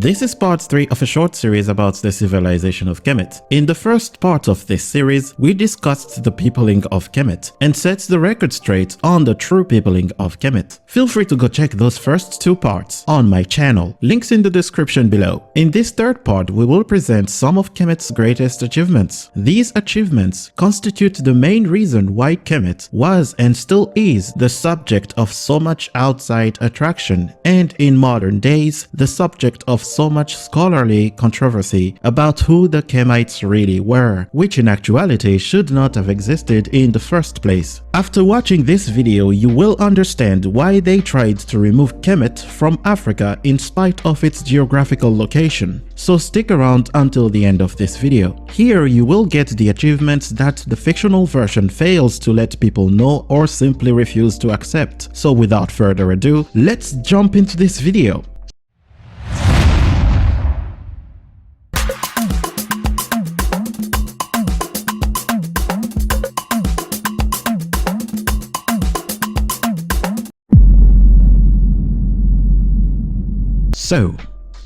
This is part 3 of a short series about the civilization of Kemet. In the first part of this series, we discussed the peopling of Kemet and set the record straight on the true peopling of Kemet. Feel free to go check those first 2 parts on my channel, links in the description below. In this third part, we will present some of Kemet's greatest achievements. These achievements constitute the main reason why Kemet was and still is the subject of so much outside attraction, and in modern days, the subject of so much scholarly controversy about who the Kemites really were, which in actuality should not have existed in the first place. After watching this video, you will understand why they tried to remove Kemet from Africa in spite of its geographical location. So stick around until the end of this video. Here you will get the achievements that the fictional version fails to let people know or simply refuse to accept. So without further ado, let's jump into this video. So,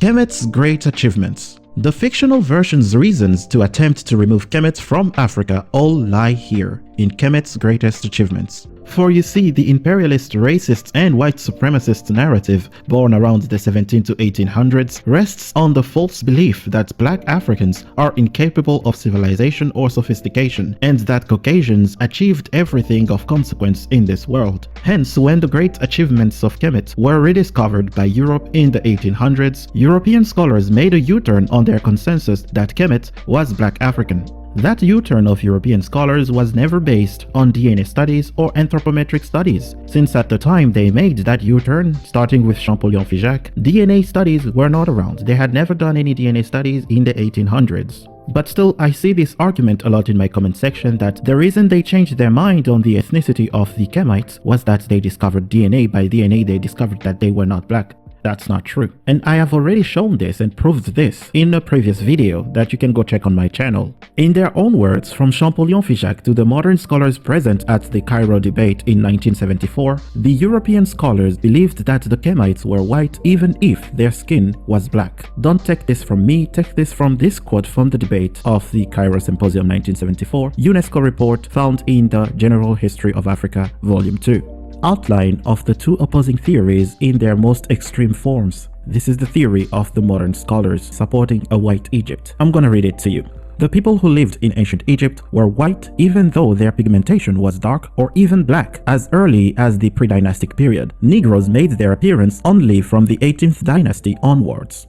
Kemet's great achievements. The fictional version's reasons to attempt to remove Kemet from Africa all lie here, in Kemet's greatest achievements. For you see, the imperialist, racist and white supremacist narrative born around the 17 to 1800s rests on the false belief that black Africans are incapable of civilization or sophistication, and that Caucasians achieved everything of consequence in this world. Hence, when the great achievements of Kemet were rediscovered by Europe in the 1800s, European scholars made a U-turn on their consensus that Kemet was black African. That U-turn of European scholars was never based on DNA studies or anthropometric studies, since at the time they made that U-turn, starting with Champollion-Figeac, DNA studies were not around. They had never done any DNA studies in the 1800s. But still, I see this argument a lot in my comment section that the reason they changed their mind on the ethnicity of the Kemites was that they discovered DNA. By DNA, they discovered that they were not black. That's not true. And I have already shown this and proved this in a previous video that you can go check on my channel. In their own words, from Champollion-Figeac to the modern scholars present at the Cairo debate in 1974, the European scholars believed that the Kemites were white even if their skin was black. Don't take this from me, take this from this quote from the debate of the Cairo Symposium 1974, UNESCO report found in the General History of Africa, Volume 2. Outline of the 2 opposing theories in their most extreme forms. This is the theory of the modern scholars supporting a white Egypt. I'm gonna read it to you. The people who lived in ancient Egypt were white even though their pigmentation was dark or even black as early as the pre-dynastic period. Negroes made their appearance only from the 18th dynasty onwards.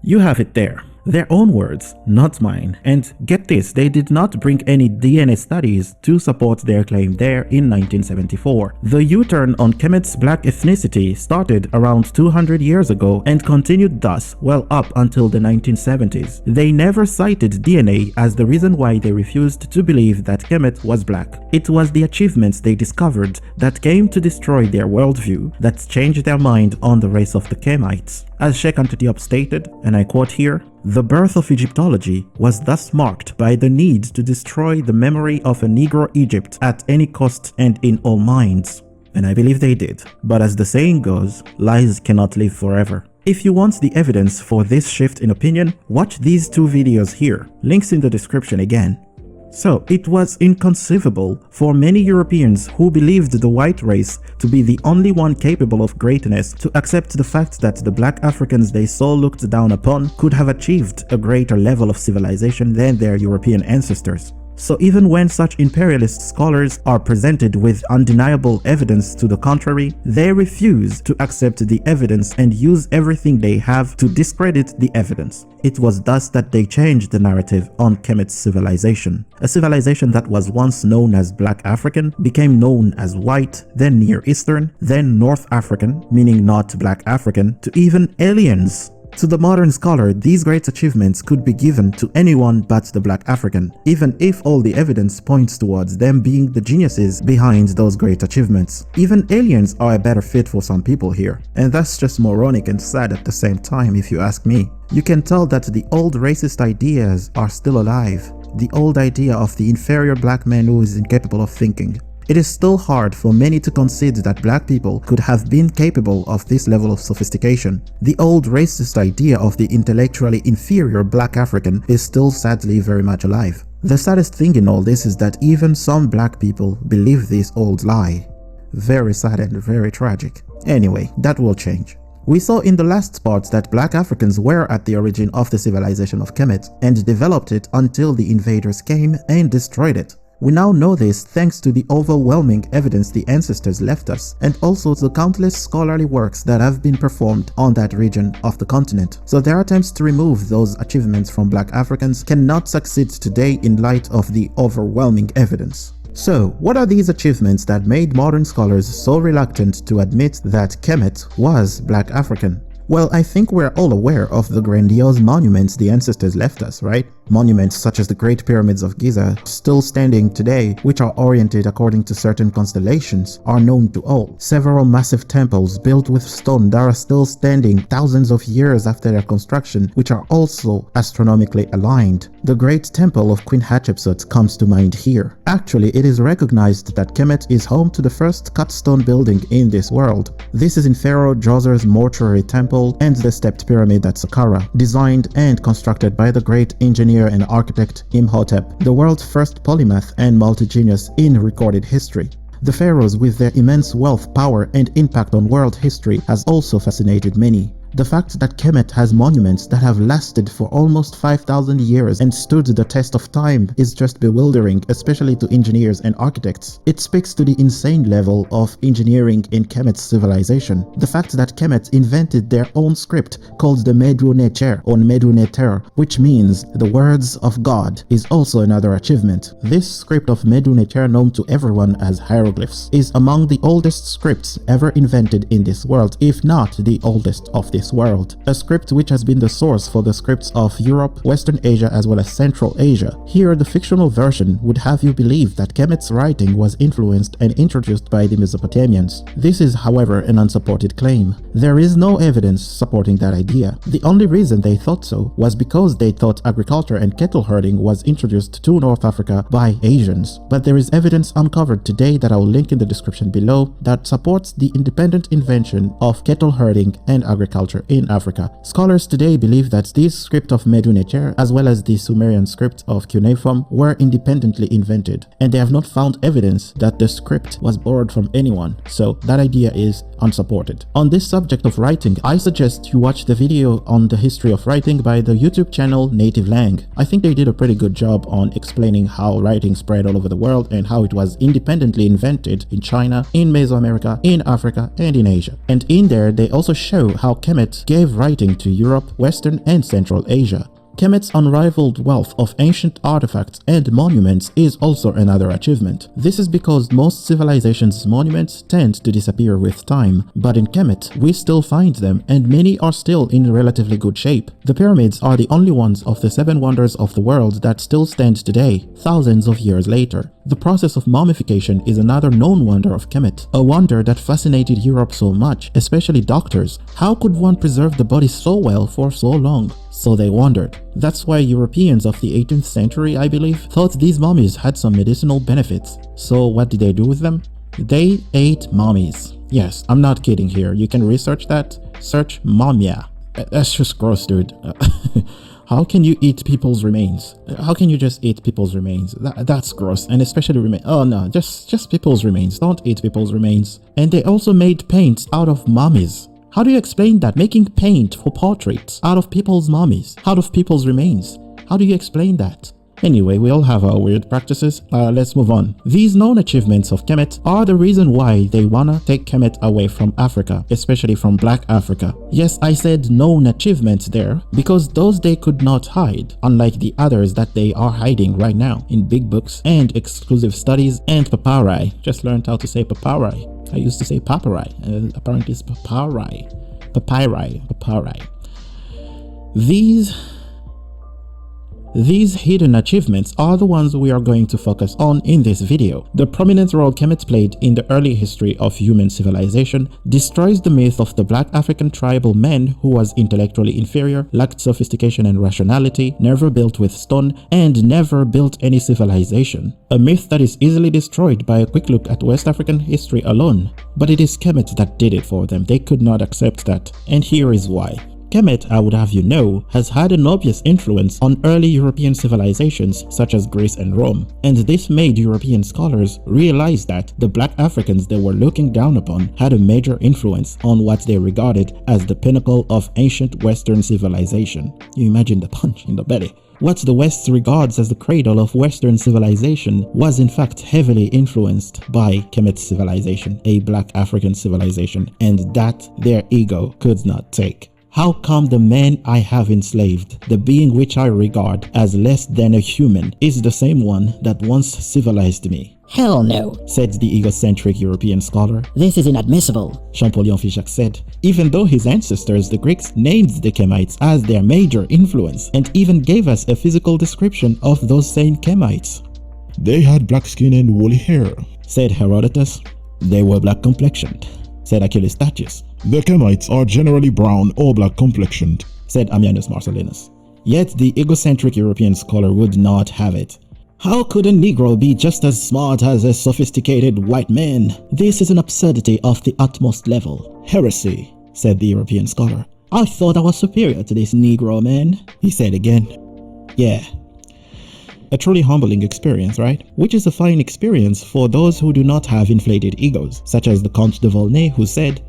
You have it there. Their own words, not mine. And get this, they did not bring any DNA studies to support their claim there in 1974. The U-turn on Kemet's black ethnicity started around 200 years ago and continued thus well up until the 1970s. They never cited DNA as the reason why they refused to believe that Kemet was black. It was the achievements they discovered that came to destroy their worldview, that changed their mind on the race of the Kemites. As Sheikh Anta Diop stated, and I quote here, "The birth of Egyptology was thus marked by the need to destroy the memory of a Negro Egypt at any cost and in all minds." And I believe they did. But as the saying goes, lies cannot live forever. If you want the evidence for this shift in opinion, watch these 2 videos here. Links in the description again. So, it was inconceivable for many Europeans who believed the white race to be the only one capable of greatness to accept the fact that the black Africans they so looked down upon could have achieved a greater level of civilization than their European ancestors. So even when such imperialist scholars are presented with undeniable evidence to the contrary, they refuse to accept the evidence and use everything they have to discredit the evidence. It was thus that they changed the narrative on Kemet's civilization. A civilization that was once known as Black African became known as White, then Near Eastern, then North African, meaning not Black African, to even aliens. To the modern scholar, these great achievements could be given to anyone but the Black African, even if all the evidence points towards them being the geniuses behind those great achievements. Even aliens are a better fit for some people here, and that's just moronic and sad at the same time if you ask me. You can tell that the old racist ideas are still alive. The old idea of the inferior black man who is incapable of thinking. It is still hard for many to concede that black people could have been capable of this level of sophistication. The old racist idea of the intellectually inferior black African is still sadly very much alive. The saddest thing in all this is that even some black people believe this old lie. Very sad and very tragic. Anyway, that will change. We saw in the last part that black Africans were at the origin of the civilization of Kemet and developed it until the invaders came and destroyed it. We now know this thanks to the overwhelming evidence the ancestors left us, and also the countless scholarly works that have been performed on that region of the continent. So their attempts to remove those achievements from black Africans cannot succeed today in light of the overwhelming evidence. So, what are these achievements that made modern scholars so reluctant to admit that Kemet was black African? Well, I think we're all aware of the grandiose monuments the ancestors left us, right? Monuments such as the Great Pyramids of Giza, still standing today, which are oriented according to certain constellations, are known to all. Several massive temples built with stone that are still standing thousands of years after their construction, which are also astronomically aligned. The Great Temple of Queen Hatshepsut comes to mind here. Actually, it is recognized that Kemet is home to the first cut stone building in this world. This is in Pharaoh Djoser's mortuary temple and the stepped pyramid at Saqqara, designed and constructed by the great engineer and architect Imhotep, the world's first polymath and multi-genius in recorded history. The pharaohs, with their immense wealth, power, and impact on world history, has also fascinated many. The fact that Kemet has monuments that have lasted for almost 5,000 years and stood the test of time is just bewildering, especially to engineers and architects. It speaks to the insane level of engineering in Kemet's civilization. The fact that Kemet invented their own script called the Medu Neter or Medu Neter, which means the words of God, is also another achievement. This script of Medu Neter, known to everyone as hieroglyphs, is among the oldest scripts ever invented in this world, if not the oldest of this world. A script which has been the source for the scripts of Europe, Western Asia, as well as Central Asia. Here, the fictional version would have you believe that Kemet's writing was influenced and introduced by the Mesopotamians. This is, however, an unsupported claim. There is no evidence supporting that idea. The only reason they thought so was because they thought agriculture and cattle herding was introduced to North Africa by Asians. But there is evidence uncovered today that I will link in the description below that supports the independent invention of cattle herding and agriculture in Africa. Scholars today believe that this script of Medu Neter, as well as the Sumerian script of cuneiform, were independently invented, and they have not found evidence that the script was borrowed from anyone, so that idea is unsupported. On this subject of writing, I suggest you watch the video on the history of writing by the YouTube channel Native Lang. I think they did a pretty good job on explaining how writing spread all over the world and how it was independently invented in China, in Mesoamerica, in Africa, and in Asia. And in there, they also show how Kemet gave writing to Europe, Western, and Central Asia. Kemet's unrivaled wealth of ancient artifacts and monuments is also another achievement. This is because most civilizations' monuments tend to disappear with time, but in Kemet, we still find them, and many are still in relatively good shape. The pyramids are the only ones of the 7 wonders of the world that still stand today, thousands of years later. The process of mummification is another known wonder of Kemet, a wonder that fascinated Europe so much, especially doctors. How could one preserve the body so well for so long? So they wondered. That's why Europeans of the 18th century, I believe, thought these mummies had some medicinal benefits. So what did they do with them? They ate mummies. Yes, I'm not kidding here. You can research that. Search mumia. That's just gross, dude. How can you eat people's remains? How can you just eat people's remains? That's gross, and especially remains. Oh no, just people's remains. Don't eat people's remains. And they also made paints out of mummies. How do you explain that? Making paint for portraits out of people's mummies, out of people's remains. How do you explain that? Anyway, we all have our weird practices. Let's move on. These known achievements of Kemet are the reason why they wanna take Kemet away from Africa, especially from Black Africa. Yes, I said known achievements there because those they could not hide, unlike the others that they are hiding right now in big books and exclusive studies and papyri. Just learned how to say papyri. I used to say papyri. Apparently it's papyri. Papyri. These These hidden achievements are the ones we are going to focus on in this video. The prominent role Kemet played in the early history of human civilization destroys the myth of the black African tribal man who was intellectually inferior, lacked sophistication and rationality, never built with stone, and never built any civilization. A myth that is easily destroyed by a quick look at West African history alone. But it is Kemet that did it for them. They could not accept that, and here is why. Kemet, I would have you know, has had an obvious influence on early European civilizations such as Greece and Rome, and this made European scholars realize that the black Africans they were looking down upon had a major influence on what they regarded as the pinnacle of ancient Western civilization. You imagine the punch in the belly. What the West regards as the cradle of Western civilization was in fact heavily influenced by Kemet's civilization, a black African civilization, and that their ego could not take. How come the man I have enslaved, the being which I regard as less than a human, is the same one that once civilized me? Hell no, said the egocentric European scholar. this is inadmissible. Champollion Figeac said, even though his ancestors, the Greeks, named the Kemites as their major influence and even gave us a physical description of those same Kemites. They had black skin and woolly hair, said Herodotus. They were black complexioned, said Achilles Statius. The Kemites are generally brown or black complexioned, said Ammianus Marcellinus. Yet the egocentric European scholar would not have it. How could a Negro be just as smart as a sophisticated white man? This is an absurdity of the utmost level. Heresy, said the European scholar. I thought I was superior to this Negro man, he said again. Yeah. A truly humbling experience, right? Which is a fine experience for those who do not have inflated egos, such as the Comte de Volney, who said,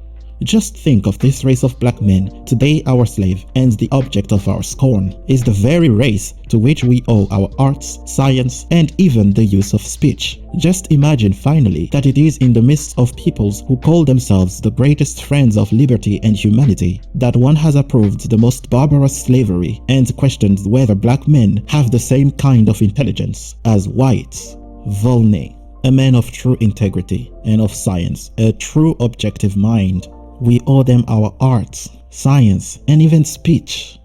just think of this race of black men, today our slave and the object of our scorn, is the very race to which we owe our arts, science, and even the use of speech. Just imagine finally that it is in the midst of peoples who call themselves the greatest friends of liberty and humanity that one has approved the most barbarous slavery and questioned whether black men have the same kind of intelligence as whites. Volney, a man of true integrity and of science, a true objective mind. We owe them our arts, science, and even speech.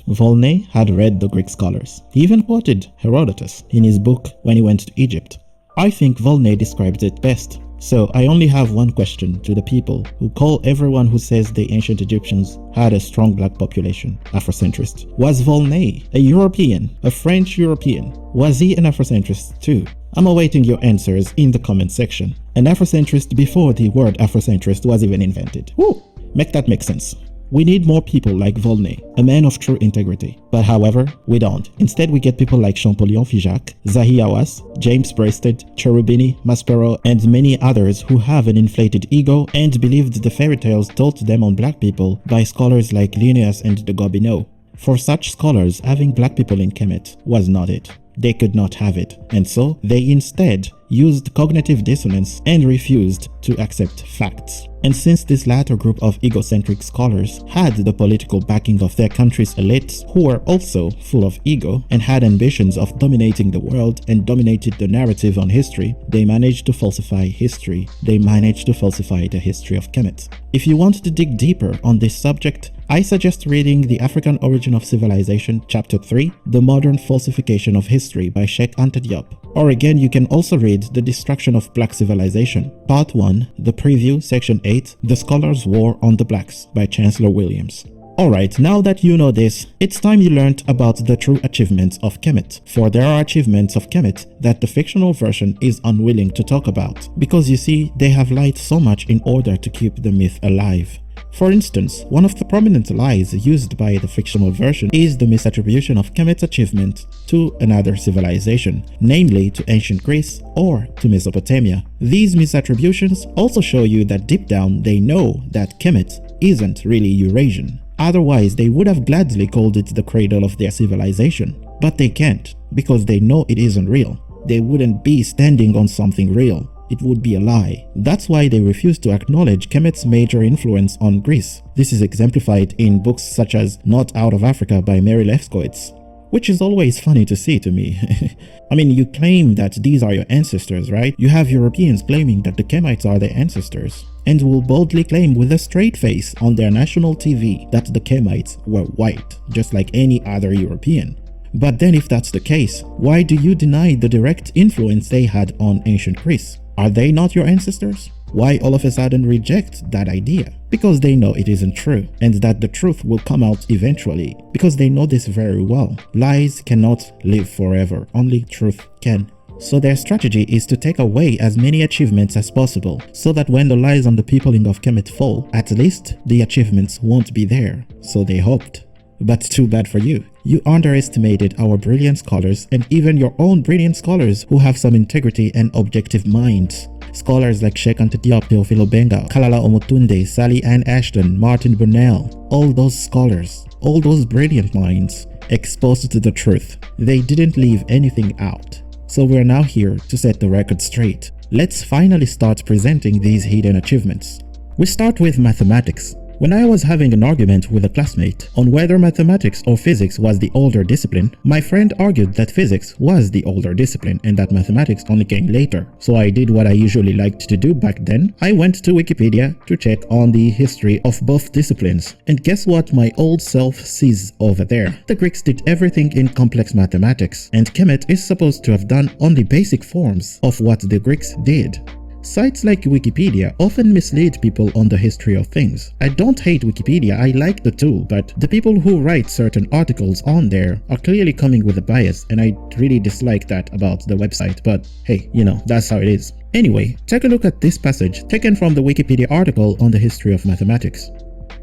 Volney had read the Greek scholars. He even quoted Herodotus in his book when he went to Egypt. I think Volney describes it best. So I only have one question to the people who call everyone who says the ancient Egyptians had a strong black population Afrocentrist. Was Volney a European, a French European? Was he an Afrocentrist too? I'm awaiting your answers in the comment section. An Afrocentrist before the word Afrocentrist was even invented. Woo! Make that make sense. We need more people like Volney, a man of true integrity. But however, we don't. Instead, we get people like Champollion Figeac, Zahi Hawass, James Breasted, Cherubini, Maspero, and many others who have an inflated ego and believed the fairy tales told to them on black people by scholars like Linnaeus and de Gobineau. For such scholars, having black people in Kemet was not it. They could not have it, and so they instead used cognitive dissonance and refused to accept facts. And since this latter group of egocentric scholars had the political backing of their country's elites, who were also full of ego and had ambitions of dominating the world and dominated the narrative on history, they managed to falsify history. They managed to falsify the history of Kemet. If you want to dig deeper on this subject, I suggest reading The African Origin of Civilization, Chapter 3, The Modern Falsification of History by Sheikh Anta Diop. Or again, you can also read The Destruction of Black Civilization, Part 1, The Preview, Section 8, The Scholar's War on the Blacks by Chancellor Williams. Alright, now that you know this, it's time you learned about the true achievements of Kemet. For there are achievements of Kemet that the fictional version is unwilling to talk about, because you see, they have lied so much in order to keep the myth alive. For instance, one of the prominent lies used by the fictional version is the misattribution of Kemet's achievement to another civilization, namely to ancient Greece or to Mesopotamia. These misattributions also show you that deep down they know that Kemet isn't really Eurasian. Otherwise, they would have gladly called it the cradle of their civilization. But they can't, because they know it isn't real. They wouldn't be standing on something real. It would be a lie. That's why they refuse to acknowledge Kemet's major influence on Greece. This is exemplified in books such as Not Out of Africa by Mary Lefkowitz, which is always funny to see to me. I mean, you claim that these are your ancestors, right? You have Europeans claiming that the Kemites are their ancestors, and will boldly claim with a straight face on their national TV that the Kemites were white, just like any other European. But then if that's the case, why do you deny the direct influence they had on ancient Greece? Are they not your ancestors? Why all of a sudden reject that idea? Because they know it isn't true, and that the truth will come out eventually, because they know this very well. Lies cannot live forever, only truth can. So their strategy is to take away as many achievements as possible, so that when the lies on the peopling of Kemet fall, at least the achievements won't be there. So they hoped. But too bad for you. You underestimated our brilliant scholars, and even your own brilliant scholars who have some integrity and objective minds. Scholars like Sheikh Anta Diop, Teofilo Benga, Kalala Omotunde, Sally Ann Ashton, Martin Burnell, all those scholars, all those brilliant minds exposed to the truth. They didn't leave anything out. So we're now here to set the record straight. Let's finally start presenting these hidden achievements. We start with mathematics. When I was having an argument with a classmate on whether mathematics or physics was the older discipline, my friend argued that physics was the older discipline and that mathematics only came later. So I did what I usually liked to do back then. I went to Wikipedia to check on the history of both disciplines. And guess what my old self sees over there? The Greeks did everything in complex mathematics, and Kemet is supposed to have done only basic forms of what the Greeks did. Sites like Wikipedia often mislead people on the history of things. I don't hate Wikipedia, I like the tool, but the people who write certain articles on there are clearly coming with a bias, and I really dislike that about the website, but hey, you know, that's how it is. Anyway, take a look at this passage taken from the Wikipedia article on the history of mathematics.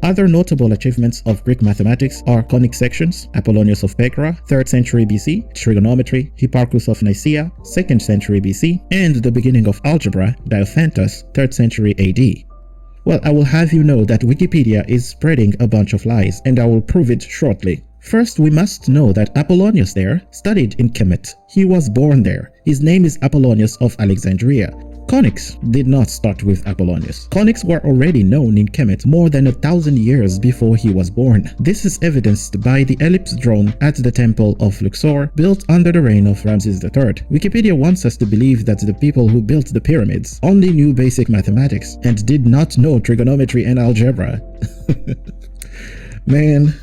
Other notable achievements of Greek mathematics are conic sections, Apollonius of Pekra, 3rd century BC, trigonometry, Hipparchus of Nicaea, 2nd century BC, and the beginning of algebra, Diophantus, 3rd century AD. Well, I will have you know that Wikipedia is spreading a bunch of lies, and I will prove it shortly. First, we must know that Apollonius there studied in Kemet. He was born there. His name is Apollonius of Alexandria. Conics did not start with Apollonius. Conics were already known in Kemet more than 1,000 years before he was born. This is evidenced by the ellipse drawn at the temple of Luxor, built under the reign of Ramses III. Wikipedia wants us to believe that the people who built the pyramids only knew basic mathematics and did not know trigonometry and algebra. Man.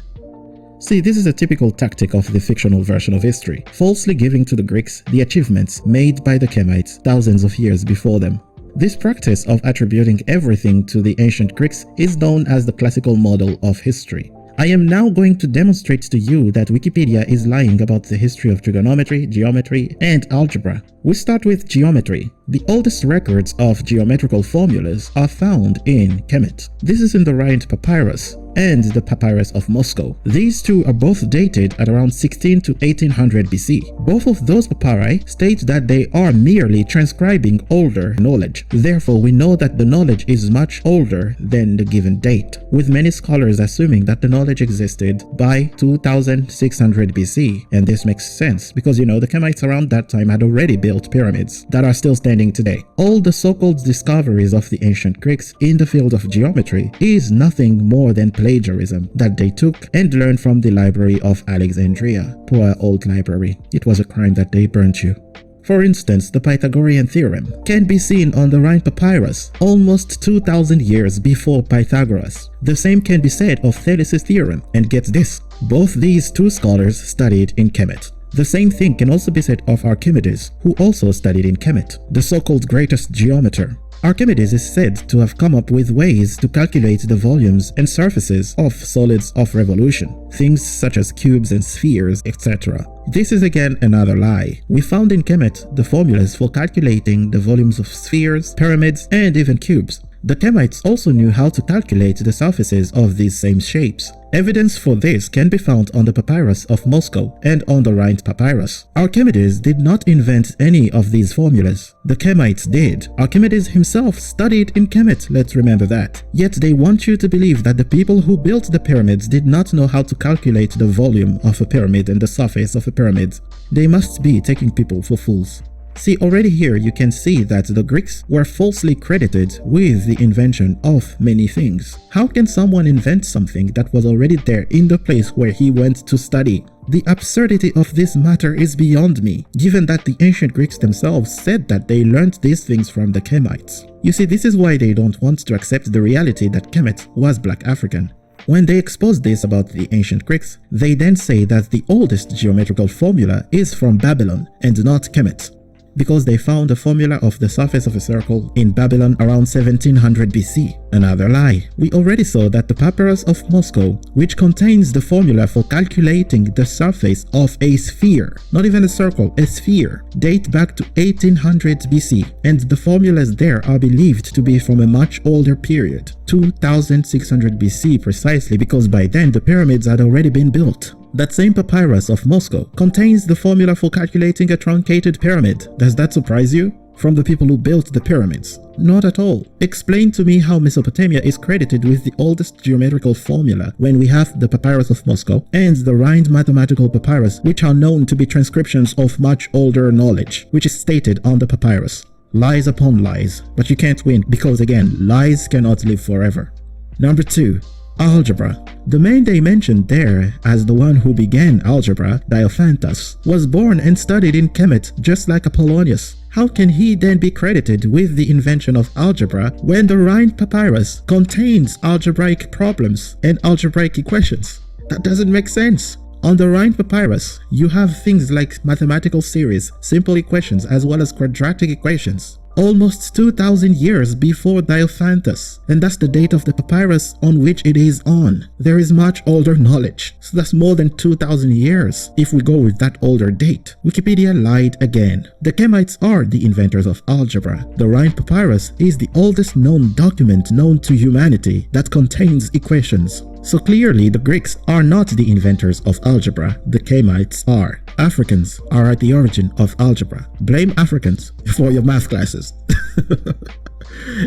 See, this is a typical tactic of the fictional version of history, falsely giving to the Greeks the achievements made by the Kemites thousands of years before them. This practice of attributing everything to the ancient Greeks is known as the classical model of history. I am now going to demonstrate to you that Wikipedia is lying about the history of trigonometry, geometry, and algebra. We start with geometry. The oldest records of geometrical formulas are found in Kemet. This is in the Rhind Papyrus and the Papyrus of Moscow. These two are both dated at around 16 to 1800 BC. Both of those papyri state that they are merely transcribing older knowledge. Therefore, we know that the knowledge is much older than the given date, with many scholars assuming that the knowledge existed by 2600 BC. And this makes sense because, you know, the Kemites around that time had already built pyramids that are still standing today. All the so-called discoveries of the ancient Greeks in the field of geometry is nothing more than plagiarism that they took and learned from the Library of Alexandria. Poor old library. It was a crime that they burnt you. For instance, the Pythagorean theorem can be seen on the Rhind Papyrus almost 2000 years before Pythagoras. The same can be said of Thales' theorem, and get this, both these two scholars studied in Kemet. The same thing can also be said of Archimedes, who also studied in Kemet, the so-called greatest geometer. Archimedes is said to have come up with ways to calculate the volumes and surfaces of solids of revolution, things such as cubes and spheres, etc. This is again another lie. We found in Kemet the formulas for calculating the volumes of spheres, pyramids, and even cubes. The Kemites also knew how to calculate the surfaces of these same shapes. Evidence for this can be found on the Papyrus of Moscow and on the Rhind Papyrus. Archimedes did not invent any of these formulas. The Kemites did. Archimedes himself studied in Kemet, let's remember that. Yet they want you to believe that the people who built the pyramids did not know how to calculate the volume of a pyramid and the surface of a pyramid. They must be taking people for fools. See, already here you can see that the Greeks were falsely credited with the invention of many things. How can someone invent something that was already there in the place where he went to study? The absurdity of this matter is beyond me, given that the ancient Greeks themselves said that they learned these things from the Kemites. You see, this is why they don't want to accept the reality that Kemet was Black African. When they expose this about the ancient Greeks, they then say that the oldest geometrical formula is from Babylon and not Kemet, because they found a formula of the surface of a circle in Babylon around 1700 BC. Another lie. We already saw that the papyrus of Moscow, which contains the formula for calculating the surface of a sphere, not even a circle, a sphere, date back to 1800 BC, and the formulas there are believed to be from a much older period, 2600 BC precisely, because by then the pyramids had already been built. That same papyrus of Moscow contains the formula for calculating a truncated pyramid. Does that surprise you? From the people who built the pyramids? Not at all. Explain to me how Mesopotamia is credited with the oldest geometrical formula when we have the papyrus of Moscow and the Rhind mathematical papyrus, which are known to be transcriptions of much older knowledge, which is stated on the papyrus. Lies upon lies, but you can't win because again, lies cannot live forever. Number 2. Algebra. The man they mentioned there as the one who began algebra, Diophantus, was born and studied in Kemet just like Apollonius. How can he then be credited with the invention of algebra when the Rhind papyrus contains algebraic problems and algebraic equations? That doesn't make sense. On the Rhind papyrus, you have things like mathematical series, simple equations, as well as quadratic equations. Almost 2000 years before Diophantus, and that's the date of the papyrus on which it is on. There is much older knowledge, so that's more than 2000 years if we go with that older date. Wikipedia lied again. The Kemites are the inventors of algebra. The Rhind papyrus is the oldest known document known to humanity that contains equations. So clearly the Greeks are not the inventors of algebra, the Kemites are. Africans are at the origin of algebra. Blame Africans for your math classes.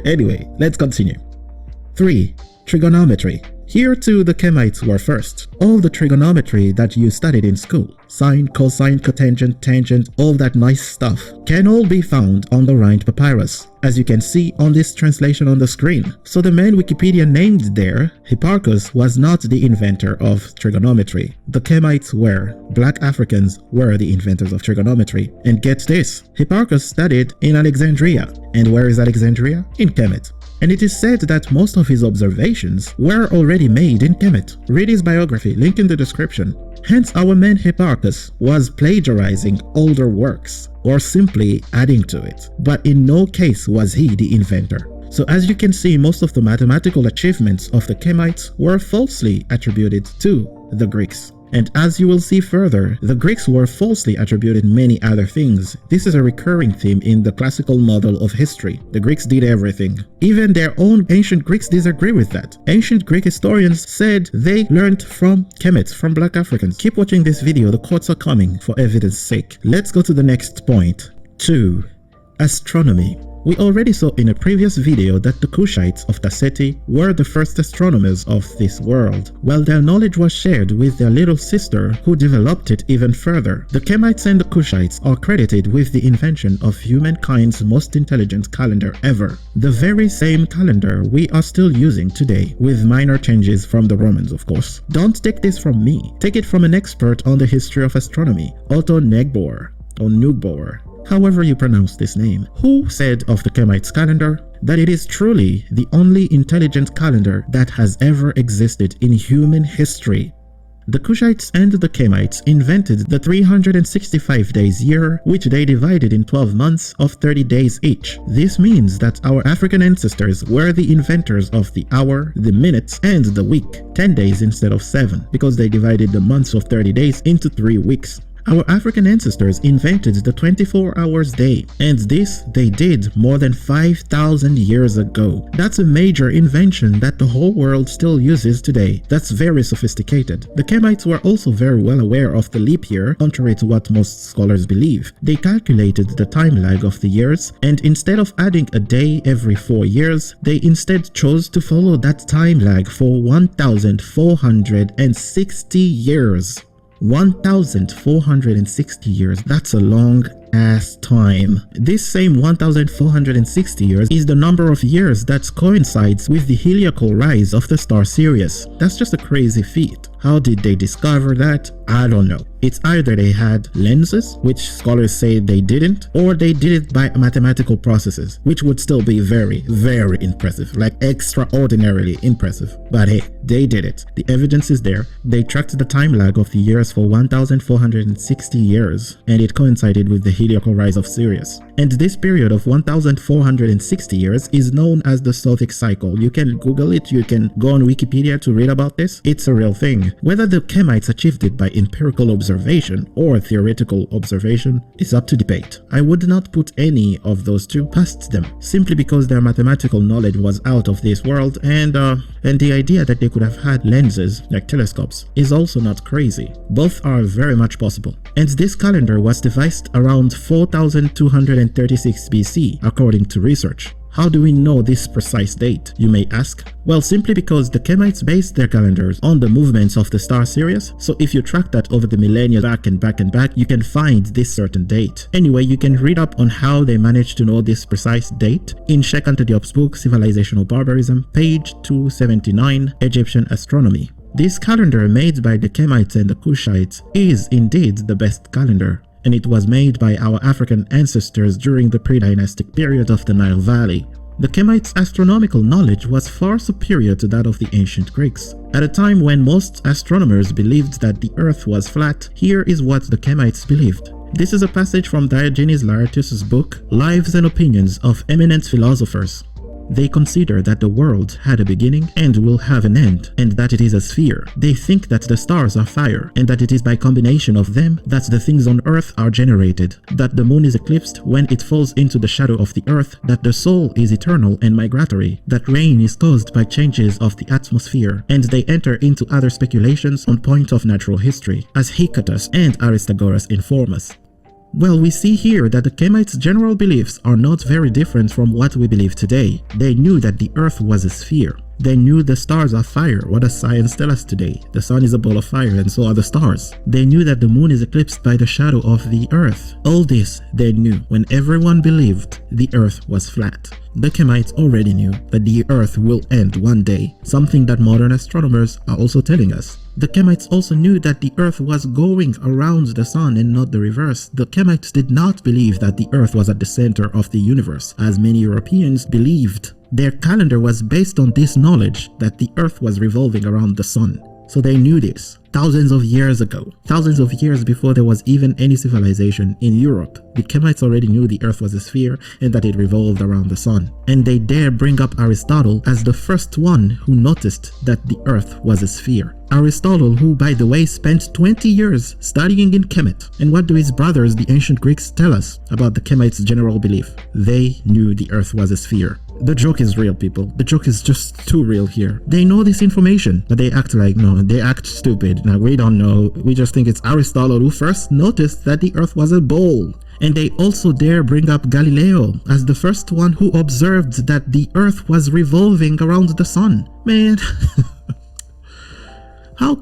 Anyway, let's continue. 3. Trigonometry. Here too the Kemites were first. All the trigonometry that you studied in school, sine, cosine, cotangent, tangent, all that nice stuff, can all be found on the Rhind papyrus, as you can see on this translation on the screen. So the man Wikipedia named there, Hipparchus, was not the inventor of trigonometry. The Kemites were. Black Africans were the inventors of trigonometry. And get this, Hipparchus studied in Alexandria. And where is Alexandria? In Kemet. And it is said that most of his observations were already made in Kemet. Read his biography, link in the description. Hence our man Hipparchus was plagiarizing older works, or simply adding to it, but in no case was he the inventor. So as you can see, most of the mathematical achievements of the Kemites were falsely attributed to the Greeks. And as you will see further, the Greeks were falsely attributed many other things. This is a recurring theme in the classical model of history. The Greeks did everything. Even their own ancient Greeks disagree with that. Ancient Greek historians said they learned from Kemet, from Black Africans. Keep watching this video, the quotes are coming for evidence sake. Let's go to the next point. 2. Astronomy. We already saw in a previous video that the Kushites of Tasseti were the first astronomers of this world, while their knowledge was shared with their little sister who developed it even further. The Kemites and the Kushites are credited with the invention of humankind's most intelligent calendar ever. The very same calendar we are still using today, with minor changes from the Romans, of course. Don't take this from me, take it from an expert on the history of astronomy, Otto Negbor, or Nugbor, however you pronounce this name, who said of the Kemites calendar that it is truly the only intelligent calendar that has ever existed in human history. The Kushites and the Kemites invented the 365 days year, which they divided in 12 months of 30 days each. This means that our African ancestors were the inventors of the hour, the minutes, and the week, 10 days instead of 7, because they divided the months of 30 days into 3 weeks. Our African ancestors invented the 24 hours day, and this they did more than 5,000 years ago. That's a major invention that the whole world still uses today. That's very sophisticated. The Kemites were also very well aware of the leap year, contrary to what most scholars believe. They calculated the time lag of the years, and instead of adding a day every 4 years, they instead chose to follow that time lag for 1,460 years. 1,460 years, that's a long ass time. This same 1,460 years is the number of years that coincides with the heliacal rise of the star Sirius. That's just a crazy feat. How did they discover that? I don't know. It's either they had lenses, which scholars say they didn't, or they did it by mathematical processes, which would still be very, very impressive, like extraordinarily impressive. But hey, they did it. The evidence is there. They tracked the time lag of the years for 1,460 years, and it coincided with the heliacal rise of Sirius. And this period of 1,460 years is known as the Sothic cycle. You can Google it, you can go on Wikipedia to read about this. It's a real thing. Whether the Kemites achieved it by empirical observation or theoretical observation is up to debate. I would not put any of those two past them, simply because their mathematical knowledge was out of this world, and the idea that they could have had lenses, like telescopes, is also not crazy. Both are very much possible. And this calendar was devised around 4,236 BC, according to research. How do we know this precise date, you may ask? Well, simply because the Kemites based their calendars on the movements of the star Sirius, so if you track that over the millennia back and back and back, you can find this certain date. Anyway, you can read up on how they managed to know this precise date in Sheikh Anta Diop's book Civilizational Barbarism, page 279, Egyptian Astronomy. This calendar made by the Kemites and the Kushites is indeed the best calendar, and it was made by our African ancestors during the pre-dynastic period of the Nile Valley. The Kemites' astronomical knowledge was far superior to that of the ancient Greeks. At a time when most astronomers believed that the earth was flat, here is what the Kemites believed. This is a passage from Diogenes Laertius' book, Lives and Opinions of Eminent Philosophers. They consider that the world had a beginning and will have an end, and that it is a sphere. They think that the stars are fire, and that it is by combination of them that the things on earth are generated, that the moon is eclipsed when it falls into the shadow of the earth, that the soul is eternal and migratory, that rain is caused by changes of the atmosphere, and they enter into other speculations on point of natural history, as Hecatus and Aristagoras inform us. Well, we see here that the Kemites' general beliefs are not very different from what we believe today. They knew that the earth was a sphere. They knew the stars are fire. What does science tell us today? The sun is a ball of fire, and so are the stars. They knew that the moon is eclipsed by the shadow of the earth. All this they knew when everyone believed the earth was flat. The Kemites already knew that the earth will end one day, something that modern astronomers are also telling us. The Kemites also knew that the earth was going around the sun and not the reverse. The Kemites did not believe that the earth was at the center of the universe, as many Europeans believed. Their calendar was based on this knowledge that the earth was revolving around the sun. So they knew this thousands of years ago, thousands of years before there was even any civilization in Europe. The Kemites already knew the earth was a sphere and that it revolved around the sun. And they dare bring up Aristotle as the first one who noticed that the earth was a sphere. Aristotle, who by the way spent 20 years studying in Kemet. And what do his brothers, the ancient Greeks, tell us about the Kemites' general belief? They knew the earth was a sphere. The joke is real, people. The joke is just too real here. They know this information, but they act like, no, they act stupid. Now, we don't know. We just think it's Aristotle who first noticed that the earth was a ball. And they also dare bring up Galileo as the first one who observed that the earth was revolving around the sun. Man, How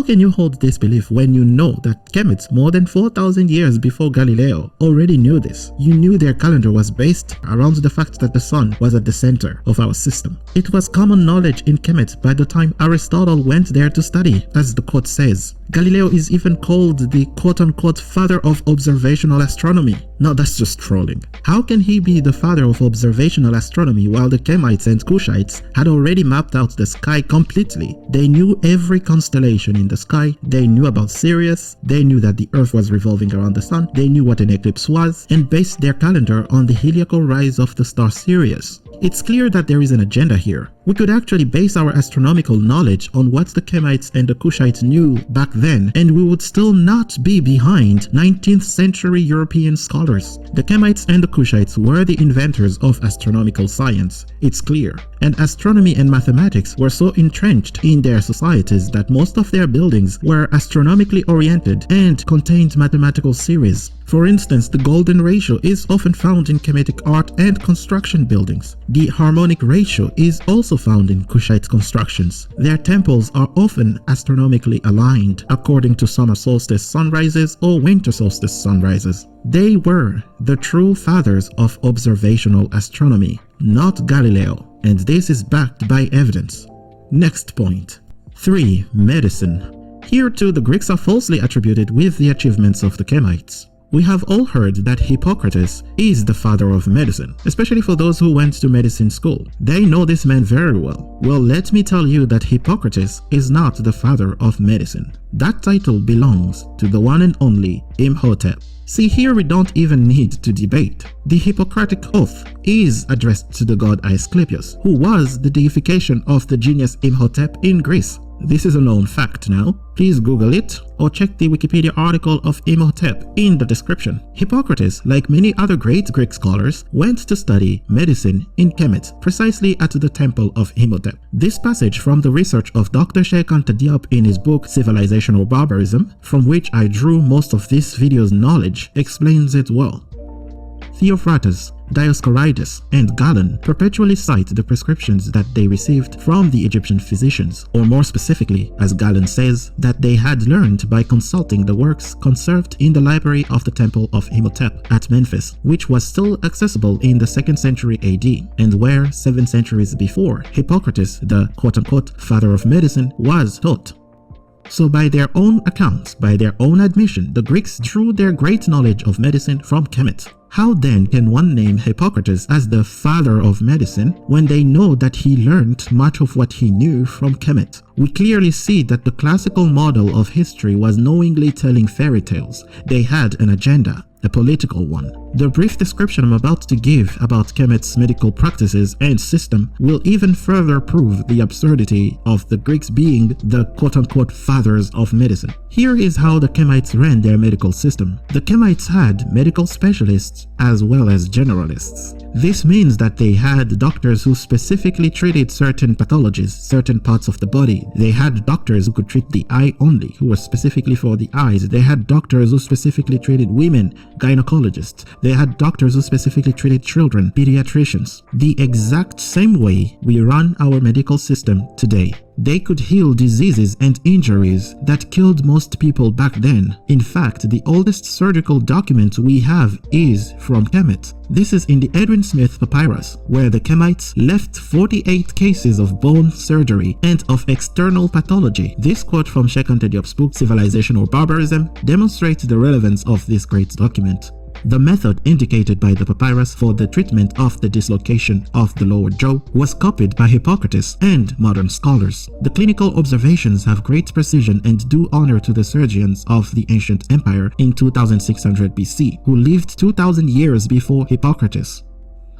can you hold this belief when you know that Kemites, more than 4,000 years before Galileo, already knew this? You knew their calendar was based around the fact that the sun was at the center of our system. It was common knowledge in Kemet by the time Aristotle went there to study, as the quote says. Galileo is even called the quote-unquote father of observational astronomy. Now that's just trolling. How can he be the father of observational astronomy while the Kemites and Kushites had already mapped out the sky completely? They knew every constellation in the sky, they knew about Sirius, they knew that the earth was revolving around the sun, they knew what an eclipse was, and based their calendar on the heliacal rise of the star Sirius. It's clear that there is an agenda here. We could actually base our astronomical knowledge on what the Kemites and the Kushites knew back then, and we would still not be behind 19th century European scholars. The Kemites and the Kushites were the inventors of astronomical science. It's clear. And astronomy and mathematics were so entrenched in their societies that most of their buildings were astronomically oriented and contained mathematical series. For instance, the golden ratio is often found in Kemetic art and construction buildings. The harmonic ratio is also found in Kushite constructions. Their temples are often astronomically aligned according to summer solstice sunrises or winter solstice sunrises. They were the true fathers of observational astronomy, not Galileo, and this is backed by evidence. Next point. 3. Medicine. Here too the Greeks are falsely attributed with the achievements of the Kemites. We have all heard that Hippocrates is the father of medicine, especially for those who went to medicine school. They know this man very well. Well, let me tell you that Hippocrates is not the father of medicine. That title belongs to the one and only Imhotep. See, here we don't even need to debate. The Hippocratic Oath is addressed to the god Asclepius, who was the deification of the genius Imhotep in Greece. This is a known fact now. Please Google it or check the Wikipedia article of Imhotep in the description. Hippocrates, like many other great Greek scholars, went to study medicine in Kemet, precisely at the temple of Imhotep. This passage from the research of Dr. Sheikh Anta Diop in his book Civilization or Barbarism, from which I drew most of this video's knowledge, explains it well. Theophrastus, Dioscorides, and Galen perpetually cite the prescriptions that they received from the Egyptian physicians, or more specifically, as Galen says, that they had learned by consulting the works conserved in the library of the Temple of Imhotep at Memphis, which was still accessible in the 2nd century AD, and where 7 centuries before, Hippocrates, the quote-unquote father of medicine, was taught. So by their own accounts, by their own admission, the Greeks drew their great knowledge of medicine from Kemet. How then can one name Hippocrates as the father of medicine when they know that he learned much of what he knew from Kemet? We clearly see that the classical model of history was knowingly telling fairy tales. They had an agenda, a political one. The brief description I'm about to give about Kemet's medical practices and system will even further prove the absurdity of the Greeks being the quote-unquote fathers of medicine. Here is how the Kemites ran their medical system. The Kemites had medical specialists as well as generalists. This means that they had doctors who specifically treated certain pathologies, certain parts of the body. They had doctors who could treat the eye only, who were specifically for the eyes. They had doctors who specifically treated women, gynecologists. They had doctors who specifically treated children, pediatricians. The exact same way we run our medical system today. They could heal diseases and injuries that killed most people back then. In fact, the oldest surgical document we have is from Kemet. This is in the Edwin Smith Papyrus, where the Kemites left 48 cases of bone surgery and of external pathology. This quote from Sheikh Anta Diop's book Civilization or Barbarism demonstrates the relevance of this great document. The method indicated by the papyrus for the treatment of the dislocation of the lower jaw was copied by Hippocrates and modern scholars. The clinical observations have great precision and do honor to the surgeons of the ancient empire in 2600 BC, who lived 2000 years before Hippocrates.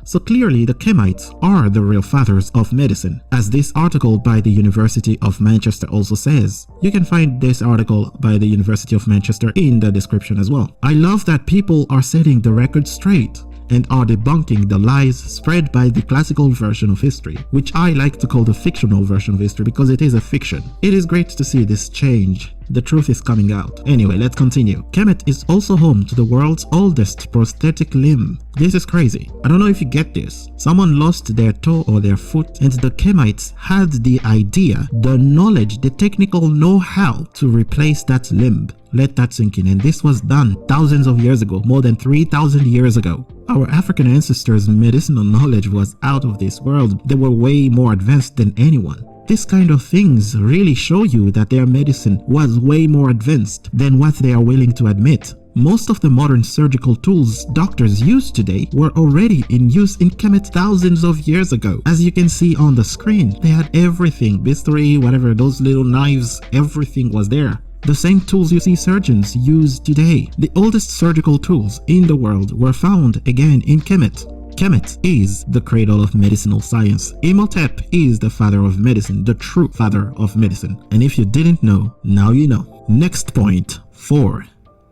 So clearly the Kemites are the real fathers of medicine, as this article by the University of Manchester also says. You can find this article by the University of Manchester in the description as well. I love that people are setting the record straight and are debunking the lies spread by the classical version of history, which I like to call the fictional version of history because it is a fiction. It is great to see this change. The truth is coming out. Anyway, let's continue. Kemet is also home to the world's oldest prosthetic limb. This is crazy. I don't know if you get this. Someone lost their toe or their foot, and the Kemites had the idea, the knowledge, the technical know-how to replace that limb. Let that sink in. And this was done thousands of years ago, more than 3,000 years ago. Our African ancestors' medicinal knowledge was out of this world. They were way more advanced than anyone. This kind of things really show you that their medicine was way more advanced than what they are willing to admit. Most of the modern surgical tools doctors use today were already in use in Kemet thousands of years ago. As you can see on the screen, they had everything, bisturi, whatever, those little knives, everything was there. The same tools you see surgeons use today. The oldest surgical tools in the world were found again in Kemet. Kemet is the cradle of medicinal science. Imhotep is the father of medicine, the true father of medicine. And if you didn't know, now you know. Next point, 4.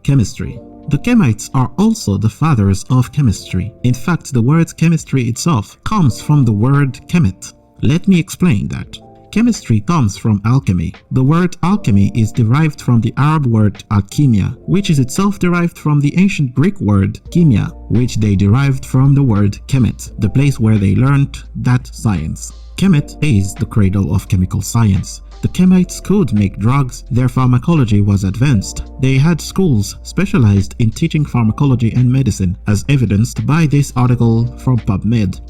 Chemistry. The Kemites are also the fathers of chemistry. In fact, the word chemistry itself comes from the word Kemet. Let me explain that. Chemistry comes from alchemy. The word alchemy is derived from the Arab word alchemia, which is itself derived from the ancient Greek word chemia, which they derived from the word Kemet, the place where they learned that science. Kemet is the cradle of chemical science. The Kemites could make drugs, their pharmacology was advanced. They had schools specialized in teaching pharmacology and medicine, as evidenced by this article from PubMed.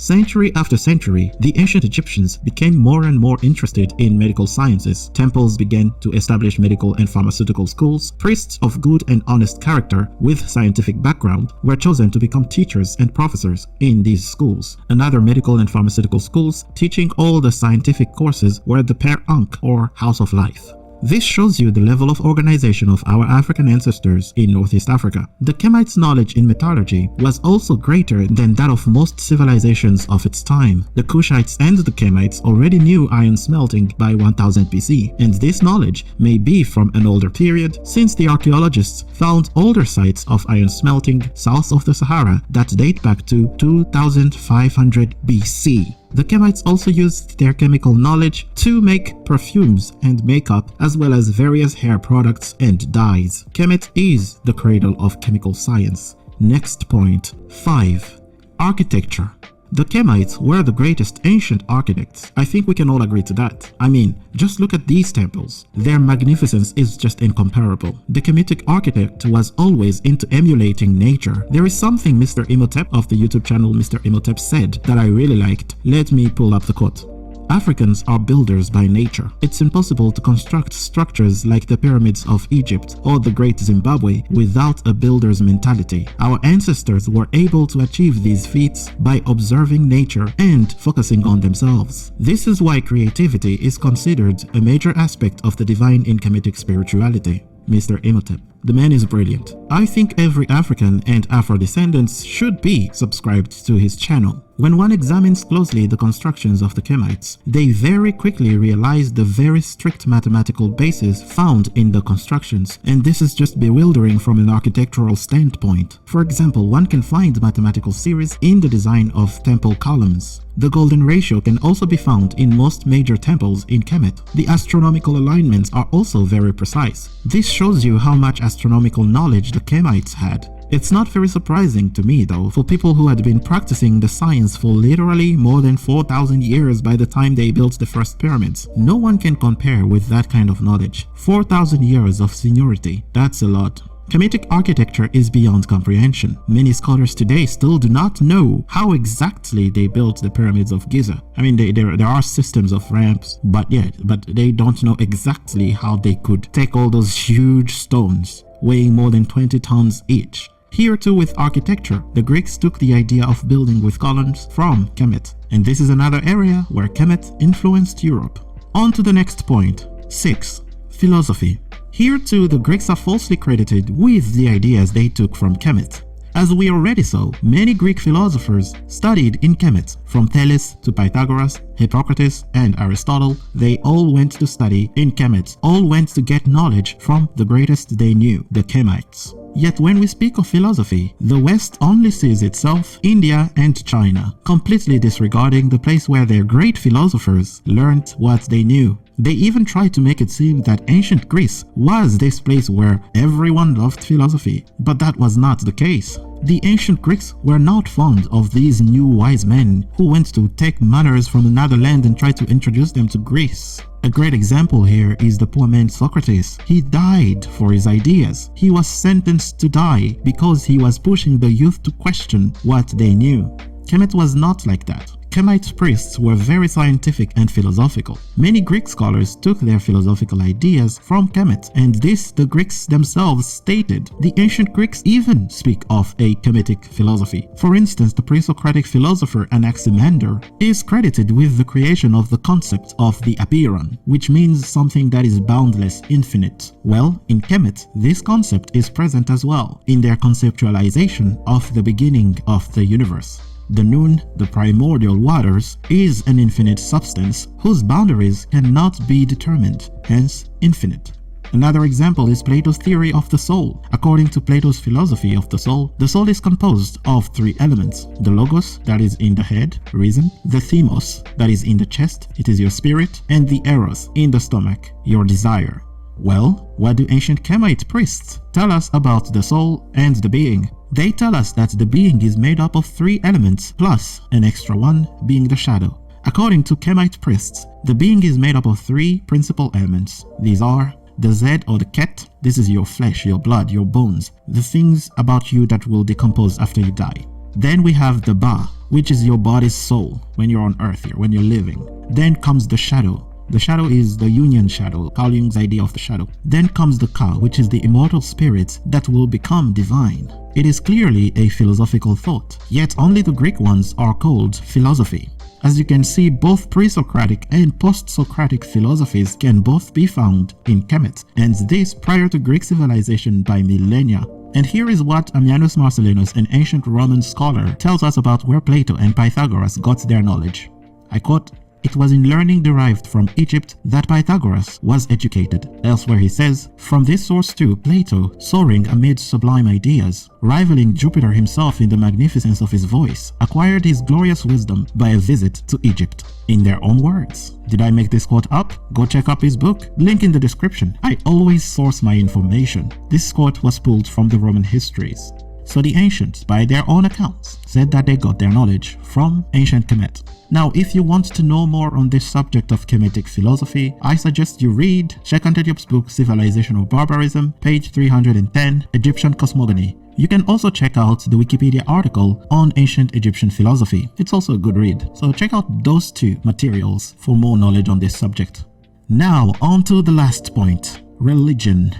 Century after century, the ancient Egyptians became more and more interested in medical sciences. Temples began to establish medical and pharmaceutical schools. Priests of good and honest character with scientific background were chosen to become teachers and professors in these schools. Another medical and pharmaceutical schools teaching all the scientific courses were the Per Ankh or House of Life. This shows you the level of organization of our African ancestors in Northeast Africa. The Kemites' knowledge in metallurgy was also greater than that of most civilizations of its time. The Kushites and the Kemites already knew iron smelting by 1000 BC, and this knowledge may be from an older period, since the archaeologists found older sites of iron smelting south of the Sahara that date back to 2500 BC. The Kemites also used their chemical knowledge to make perfumes and makeup, as well as various hair products and dyes. Kemet is the cradle of chemical science. Next point, 5. Architecture. The Kemites were the greatest ancient architects. I think we can all agree to that. I mean, just look at these temples. Their magnificence is just incomparable. The Kemetic architect was always into emulating nature. There is something Mr. Imhotep of the YouTube channel Mr. Imhotep said that I really liked. Let me pull up the quote. Africans are builders by nature. It's impossible to construct structures like the pyramids of Egypt or the Great Zimbabwe without a builder's mentality. Our ancestors were able to achieve these feats by observing nature and focusing on themselves. This is why creativity is considered a major aspect of the divine in Kemetic spirituality. Mr. Imhotep. The man is brilliant. I think every African and Afro-descendants should be subscribed to his channel. When one examines closely the constructions of the Kemites, they very quickly realize the very strict mathematical basis found in the constructions, and this is just bewildering from an architectural standpoint. For example, one can find mathematical series in the design of temple columns. The golden ratio can also be found in most major temples in Kemet. The astronomical alignments are also very precise. This shows you how much astronomical knowledge the Kemites had. It's not very surprising to me though, for people who had been practicing the science for literally more than 4,000 years by the time they built the first pyramids. No one can compare with that kind of knowledge. 4,000 years of seniority, that's a lot. Kemetic architecture is beyond comprehension. Many scholars today still do not know how exactly they built the pyramids of Giza. I mean, there are systems of ramps, but they don't know exactly how they could take all those huge stones weighing more than 20 tons each. Here too with architecture, the Greeks took the idea of building with columns from Kemet, and this is another area where Kemet influenced Europe. On to the next point, 6. Philosophy. Here too the Greeks are falsely credited with the ideas they took from Kemet. As we already saw, many Greek philosophers studied in Kemet, from Thales to Pythagoras, Hippocrates and Aristotle. They all went to study in Kemet, all went to get knowledge from the greatest they knew, the Kemites. Yet when we speak of philosophy, the West only sees itself, India and China, completely disregarding the place where their great philosophers learned what they knew. They even tried to make it seem that ancient Greece was this place where everyone loved philosophy, but that was not the case. The ancient Greeks were not fond of these new wise men who went to take manners from another land and try to introduce them to Greece. A great example here is the poor man Socrates. He died for his ideas. He was sentenced to die because he was pushing the youth to question what they knew. Kemet was not like that. Kemite priests were very scientific and philosophical. Many Greek scholars took their philosophical ideas from Kemet, and this the Greeks themselves stated. The ancient Greeks even speak of a Kemetic philosophy. For instance, the pre-Socratic philosopher Anaximander is credited with the creation of the concept of the apeiron, which means something that is boundless, infinite. Well, in Kemet, this concept is present as well in their conceptualization of the beginning of the universe. The Nun, the primordial waters, is an infinite substance whose boundaries cannot be determined, hence infinite. Another example is Plato's theory of the soul. According to Plato's philosophy of the soul is composed of 3 elements: the logos, that is in the head, reason; the themos, that is in the chest, it is your spirit; and the eros, in the stomach, your desire. Well, what do ancient Kemite priests tell us about the soul and the being? They tell us that the being is made up of 3 elements plus an extra one being the shadow. According to Kemite priests, the being is made up of 3 principal elements. These are the Zed or the Ket, this is your flesh, your blood, your bones, the things about you that will decompose after you die. Then we have the Ba, which is your body's soul when you're on earth here, when you're living. Then comes the shadow. The shadow is the union shadow, Carl Jung's idea of the shadow. Then comes the ka, which is the immortal spirit that will become divine. It is clearly a philosophical thought, yet only the Greek ones are called philosophy. As you can see, both pre-Socratic and post-Socratic philosophies can both be found in Kemet, and this prior to Greek civilization by millennia. And here is what Ammianus Marcellinus, an ancient Roman scholar, tells us about where Plato and Pythagoras got their knowledge. I quote, "It was in learning derived from Egypt that Pythagoras was educated." Elsewhere he says, "From this source too, Plato, soaring amid sublime ideas, rivaling Jupiter himself in the magnificence of his voice, acquired his glorious wisdom by a visit to Egypt." In their own words. Did I make this quote up? Go check up his book. Link in the description. I always source my information. This quote was pulled from the Roman histories. So the ancients, by their own accounts, said that they got their knowledge from ancient Kemet. Now, if you want to know more on this subject of Kemetic philosophy, I suggest you read Sheikhan Diop's book Civilization or Barbarism, page 310, Egyptian Cosmogony. You can also check out the Wikipedia article on ancient Egyptian philosophy. It's also a good read. So check out those two materials for more knowledge on this subject. Now, on to the last point, religion.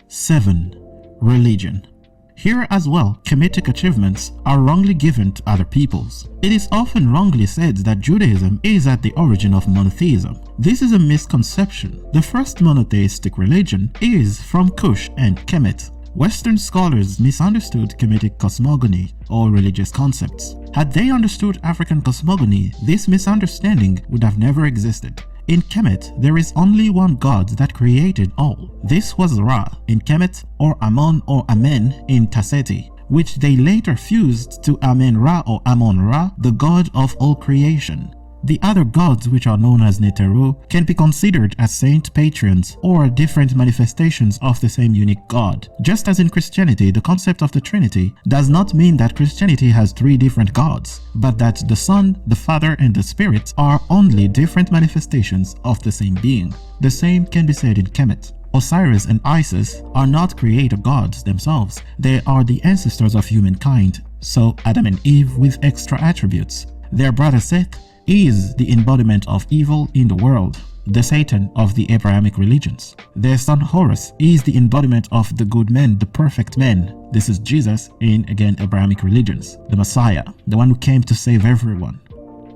7. Religion. Here as well, Kemetic achievements are wrongly given to other peoples. It is often wrongly said that Judaism is at the origin of monotheism. This is a misconception. The first monotheistic religion is from Kush and Kemet. Western scholars misunderstood Kemetic cosmogony or religious concepts. Had they understood African cosmogony, this misunderstanding would have never existed. In Kemet, there is only one God that created all. This was Ra in Kemet, or Amon or Amen in Tasseti, which they later fused to Amen-Ra or Amon-Ra, the god of all creation. The other gods, which are known as Neteru, can be considered as saint patrons or different manifestations of the same unique god. Just as in Christianity, the concept of the Trinity does not mean that Christianity has 3 different gods, but that the Son, the Father, and the Spirit are only different manifestations of the same being. The same can be said in Kemet. Osiris and Isis are not creator gods themselves, they are the ancestors of humankind, so Adam and Eve with extra attributes. Their brother Seth is the embodiment of evil in the world, the Satan of the Abrahamic religions. Their son Horus is the embodiment of the good man, the perfect man. This is Jesus in, again, Abrahamic religions, the Messiah, the one who came to save everyone.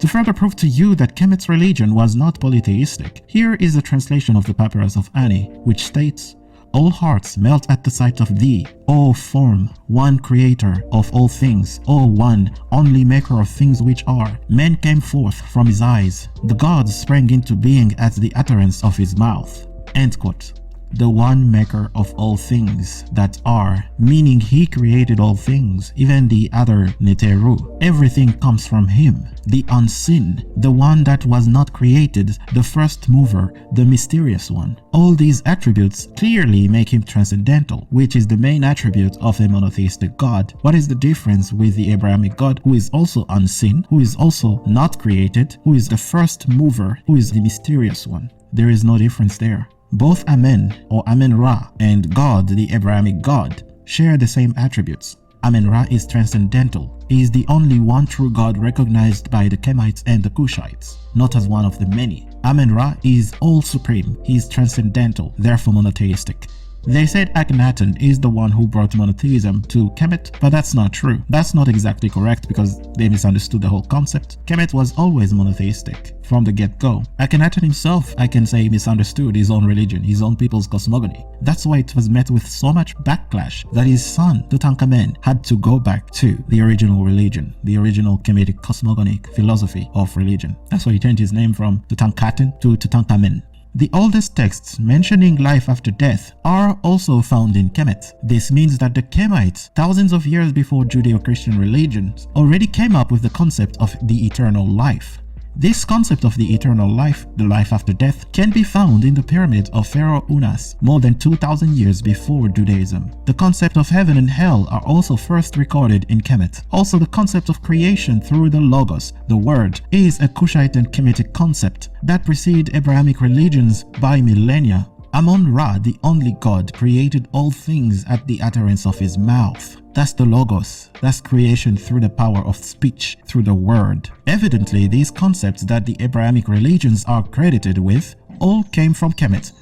To further prove to you that Kemet's religion was not polytheistic, here is a translation of the Papyrus of Ani, which states, "All hearts melt at the sight of thee, O form, one creator of all things, O one, only maker of things which are. Men came forth from his eyes, the gods sprang into being at the utterance of his mouth." End quote. The one maker of all things that are, meaning he created all things, even the other Neteru. Everything comes from him, the unseen, the one that was not created, the first mover, the mysterious one. All these attributes clearly make him transcendental, which is the main attribute of a monotheistic God. What is the difference with the Abrahamic God, who is also unseen, who is also not created, who is the first mover, who is the mysterious one? There is no difference there. Both Amen or Amen-Ra and God, the Abrahamic God, share the same attributes. Amen-Ra is transcendental. He is the only one true God recognized by the Kemites and the Kushites, not as one of the many. Amen-Ra is all supreme. He is transcendental, therefore monotheistic. They said Akhenaten is the one who brought monotheism to Kemet, but that's not true. That's not exactly correct because they misunderstood the whole concept. Kemet was always monotheistic from the get-go. Akhenaten himself, I can say, misunderstood his own religion, his own people's cosmogony. That's why it was met with so much backlash that his son, Tutankhamen, had to go back to the original religion, the original Kemetic cosmogonic philosophy of religion. That's why he changed his name from Tutankhaten to Tutankhamen. The oldest texts mentioning life after death are also found in Kemet. This means that the Kemites, thousands of years before Judeo-Christian religions, already came up with the concept of the eternal life. This concept of the eternal life, the life after death, can be found in the pyramid of Pharaoh Unas more than 2,000 years before Judaism. The concept of heaven and hell are also first recorded in Kemet. Also, the concept of creation through the Logos, the Word, is a Kushite and Kemetic concept that precede Abrahamic religions by millennia. Amon-Ra, the only god, created all things at the utterance of his mouth. That's the Logos. That's creation through the power of speech, through the word. Evidently, these concepts that the Abrahamic religions are credited with all came from Kemet.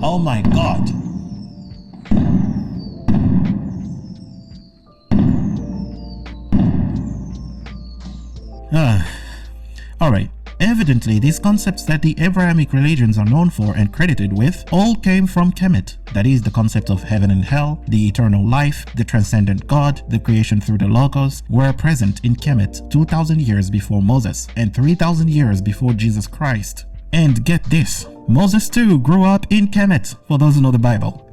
Oh my god! Alright. Evidently, these concepts that the Abrahamic religions are known for and credited with all came from Kemet. That is, the concept of heaven and hell, the eternal life, the transcendent God, the creation through the Logos, were present in Kemet 2,000 years before Moses and 3,000 years before Jesus Christ. And get this, Moses too grew up in Kemet, for those who know the Bible.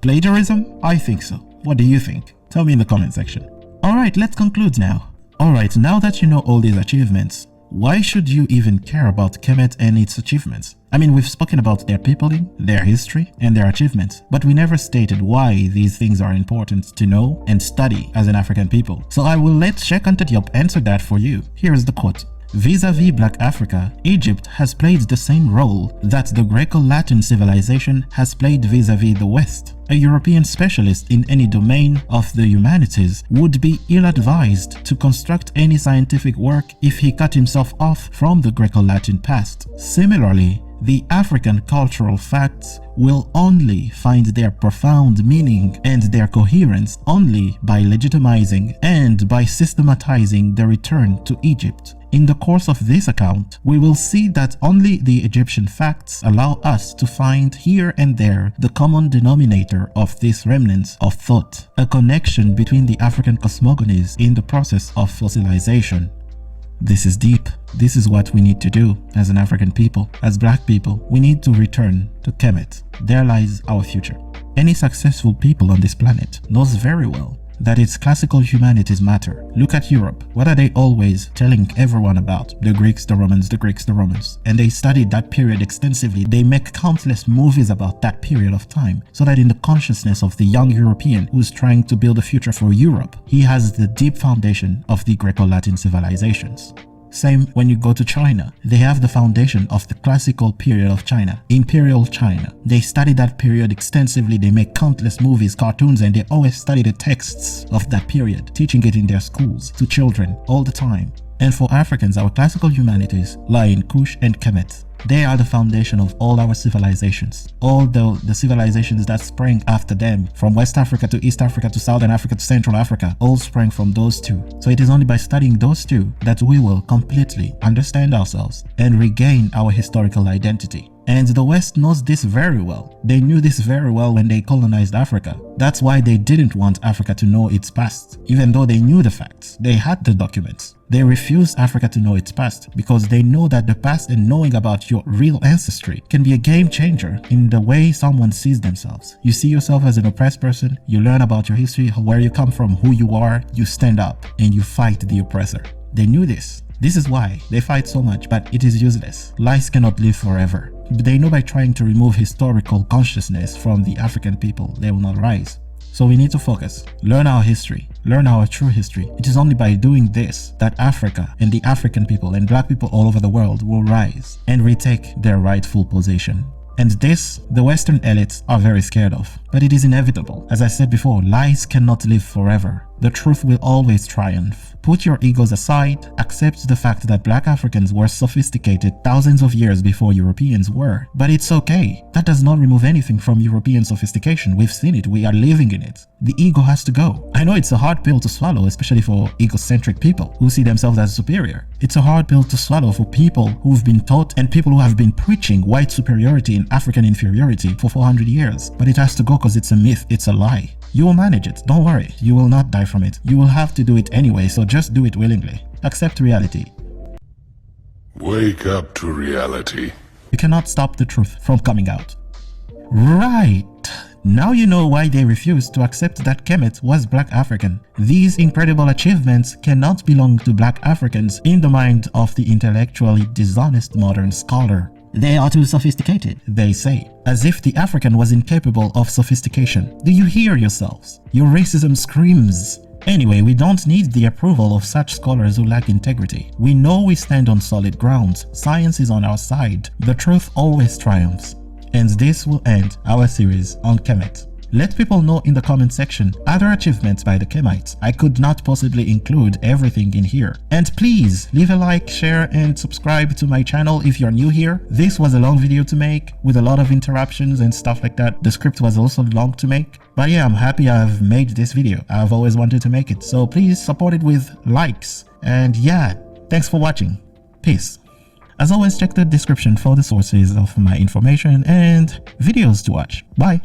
Plagiarism? I think so. What do you think? Tell me in the comment section. Alright, let's conclude now. Alright, now that you know all these achievements, why should you even care about Kemet and its achievements? I mean, we've spoken about their peopling, their history, and their achievements, but we never stated why these things are important to know and study as an African people. So I will let Sheikh Antediop answer that for you. Here's the quote. Vis-a-vis Black Africa, Egypt has played the same role that the Greco-Latin civilization has played vis-a-vis the West. A European specialist in any domain of the humanities would be ill-advised to construct any scientific work if he cut himself off from the Greco-Latin past. Similarly, the African cultural facts will only find their profound meaning and their coherence only by legitimizing and by systematizing the return to Egypt. In the course of this account, we will see that only the Egyptian facts allow us to find here and there the common denominator of these remnants of thought, a connection between the African cosmogonies in the process of fossilization. This is deep. This is what we need to do as an African people. As Black people, we need to return to Kemet. There lies our future. Any successful people on this planet knows very well that its classical humanities matter. Look at Europe. What are they always telling everyone about? The Greeks, the Romans, the Greeks, the Romans. And they studied that period extensively. They make countless movies about that period of time, so that in the consciousness of the young European who's trying to build a future for Europe, he has the deep foundation of the Greco-Latin civilizations. Same when you go to China. They have the foundation of the classical period of China, Imperial China. They study that period extensively. They make countless movies, cartoons, and they always study the texts of that period, teaching it in their schools to children all the time. And for Africans, our classical humanities lie in Kush and Kemet. They are the foundation of all our civilizations. All the civilizations that sprang after them, from West Africa to East Africa to Southern Africa to Central Africa, all sprang from those two. So it is only by studying those two that we will completely understand ourselves and regain our historical identity. And the West knows this very well. They knew this very well when they colonized Africa. That's why they didn't want Africa to know its past, even though they knew the facts. They had the documents. They refused Africa to know its past because they know that the past and knowing about your real ancestry can be a game changer in the way someone sees themselves. You see yourself as an oppressed person, you learn about your history, where you come from, who you are, you stand up and you fight the oppressor. They knew this. This is why they fight so much, but it is useless. Lies cannot live forever. They know by trying to remove historical consciousness from the African people, they will not rise. So we need to focus, learn our history, learn our true history. It is only by doing this that Africa and the African people and Black people all over the world will rise and retake their rightful position. And this, the Western elites are very scared of. But it is inevitable. As I said before, lies cannot live forever. The truth will always triumph. Put your egos aside, accept the fact that Black Africans were sophisticated thousands of years before Europeans were. But it's okay. That does not remove anything from European sophistication. We've seen it. We are living in it. The ego has to go. I know it's a hard pill to swallow, especially for egocentric people who see themselves as superior. It's a hard pill to swallow for people who've been taught and people who have been preaching white superiority and African inferiority for 400 years. But it has to go because it's a myth. It's a lie. You will manage it. Don't worry. You will not die from it. You will have to do it anyway, so just do it willingly. Accept reality. Wake up to reality. You cannot stop the truth from coming out. Right. Now you know why they refused to accept that Kemet was Black African. These incredible achievements cannot belong to Black Africans in the mind of the intellectually dishonest modern scholar. They are too sophisticated, they say, as if the African was incapable of sophistication. Do you hear yourselves? Your racism screams. Anyway, we don't need the approval of such scholars who lack integrity. We know we stand on solid ground. Science is on our side. The truth always triumphs. And this will end our series on Kemet. Let people know in the comment section other achievements by the Kemites. I could not possibly include everything in here. And please leave a like, share, and subscribe to my channel if you're new here. This was a long video to make with a lot of interruptions and stuff like that. The script was also long to make. But yeah, I'm happy I've made this video. I've always wanted to make it. So please support it with likes. And yeah, thanks for watching. Peace. As always, check the description for the sources of my information and videos to watch. Bye.